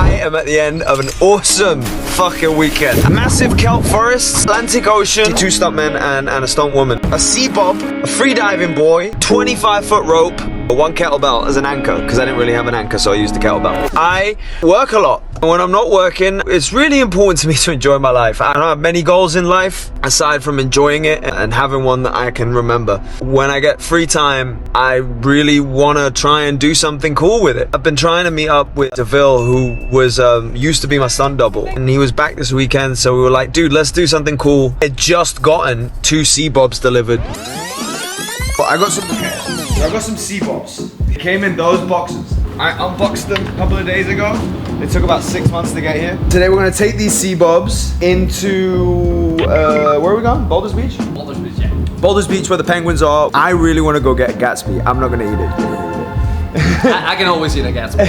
I am at the end of an awesome fucking weekend. A massive kelp forest, Atlantic Ocean, 2 stuntmen and a stunt woman. A sea bob, a free diving buoy, 25-foot rope, 1 kettlebell as an anchor, because I didn't really have an anchor, so I used the kettlebell. I work a lot. When I'm not working, it's really important to me to enjoy my life. I don't have many goals in life, aside from enjoying it and having one that I can remember. When I get free time, I really want to try and do something cool with it. I've been trying to meet up with DeVille, who was used to be my stunt double, and he was back this weekend, so we were like, dude, let's do something cool. I'd just gotten 2 sea bobs delivered. But I got some sea bobs. They came in those boxes. I unboxed them a couple of days ago. It took about 6 months to get here. Today we're gonna take these sea bobs into, where are we going? Boulders Beach? Boulders Beach, yeah. Boulders Beach, where the penguins are. I really wanna go get a Gatsby. I'm not gonna eat it. I can always eat a Gatsby.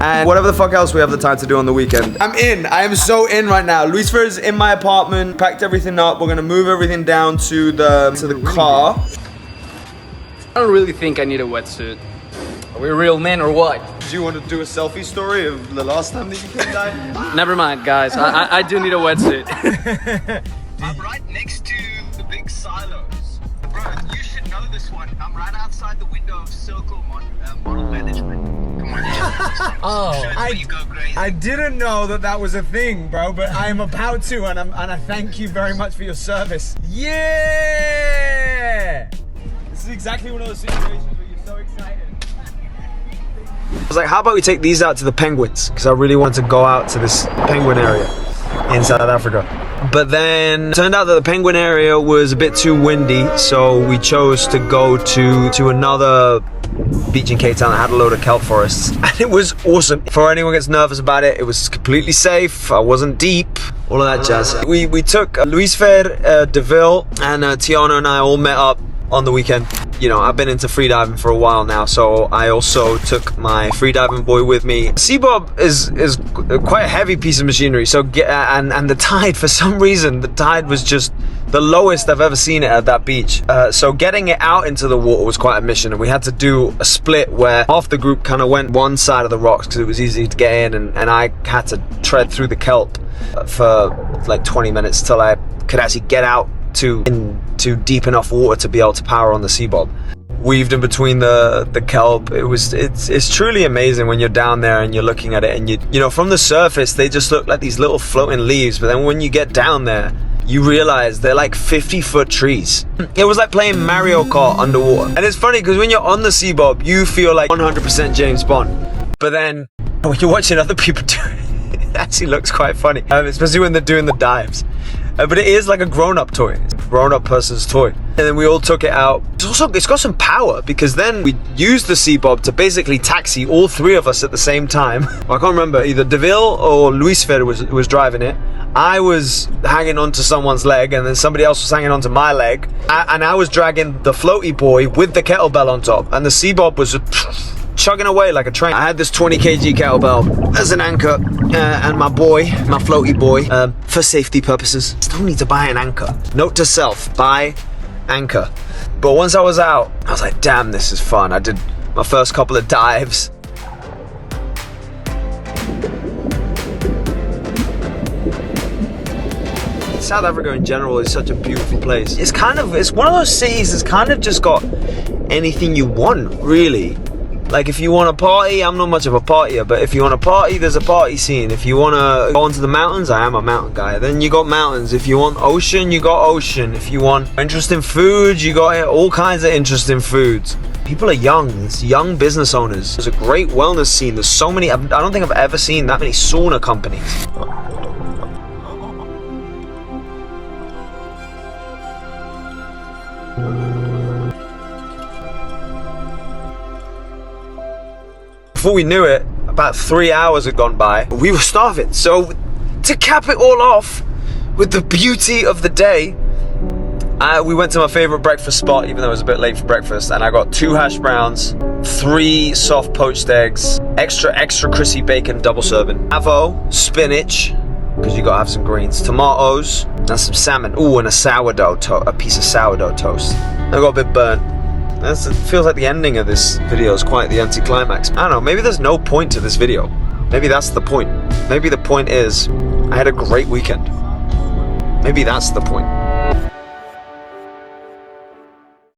And whatever the fuck else we have the time to do on the weekend. I'm in. I am so in right now. Luis Fer's in my apartment, packed everything up. We're gonna move everything down to the car. I don't really think I need a wetsuit. Are we real men or what? Do you want to do a selfie story of the last time that you came down? Never mind, guys. I do need a wetsuit. I'm right next to the big silos. Bro, you should know this one. I'm right outside the window of Circle Model Management. Come on. Oh, I didn't know that was a thing, bro, but I am about to, and I thank you very much for your service. Yeah! This is exactly one of those situations where you're so excited. I was like, how about we take these out to the penguins? Because I really wanted to go out to this penguin area in South Africa. But then it turned out that the penguin area was a bit too windy, so we chose to go to another beach in Cape Town that had a load of kelp forests. And it was awesome. For anyone who gets nervous about it, it was completely safe. I wasn't deep. All of that jazz. We took Luis Fer, DeVille, and Tiana and I all met up on the weekend. You know, I've been into freediving for a while now, so I also took my freediving buoy with me. Sea bob is quite a heavy piece of machinery, so and the tide, for some reason, the tide was just the lowest I've ever seen it at that beach. So getting it out into the water was quite a mission, and we had to do a split where half the group kind of went one side of the rocks because it was easy to get in, and I had to tread through the kelp for like 20 minutes till I could actually get out into deep enough water to be able to power on the sea bob. Weaved in between the kelp, it's truly amazing when you're down there and you're looking at it, and you know, from the surface they just look like these little floating leaves, but then when you get down there you realize they're like 50-foot trees. It was like playing Mario Kart underwater. And it's funny because when you're on the sea bob you feel like 100% James Bond, but then when you're watching other people do it, it actually looks quite funny, especially when they're doing the dives. But it is like a grown-up toy. It's a grown-up person's toy. And then we all took it out. It's got some power, because then we used the sea bob to basically taxi all 3 of us at the same time. I can't remember, either DeVille or Luis Fer was driving it. I was hanging onto someone's leg, and then somebody else was hanging onto my leg. And I was dragging the floaty boy with the kettlebell on top. And the sea bob was chugging away like a train. I had this 20 kg kettlebell as an anchor, and my floaty boy, for safety purposes. Still need to buy an anchor. Note to self, buy anchor. But once I was out, I was like, damn, this is fun. I did my first couple of dives. South Africa in general is such a beautiful place. It's one of those cities that's kind of just got anything you want, really. Like, if you want to party, I'm not much of a partier, but if you want to party, there's a party scene. If you want to go onto the mountains, I am a mountain guy. Then you got mountains. If you want ocean, you got ocean. If you want interesting food, you got all kinds of interesting foods. People are young. There's young business owners. There's a great wellness scene. There's so many. I don't think I've ever seen that many sauna companies. Before we knew it, about 3 hours had gone by. We were starving. So to cap it all off with the beauty of the day, we went to my favorite breakfast spot, even though it was a bit late for breakfast, and I got 2 hash browns, 3 soft poached eggs, extra crispy bacon double serving, avo, spinach, because you gotta have some greens, tomatoes, and some salmon. Ooh, and a piece of sourdough toast. I got a bit burnt. It feels like the ending of this video is quite the anticlimax. I don't know, maybe there's no point to this video. Maybe that's the point. Maybe the point is I had a great weekend. Maybe that's the point.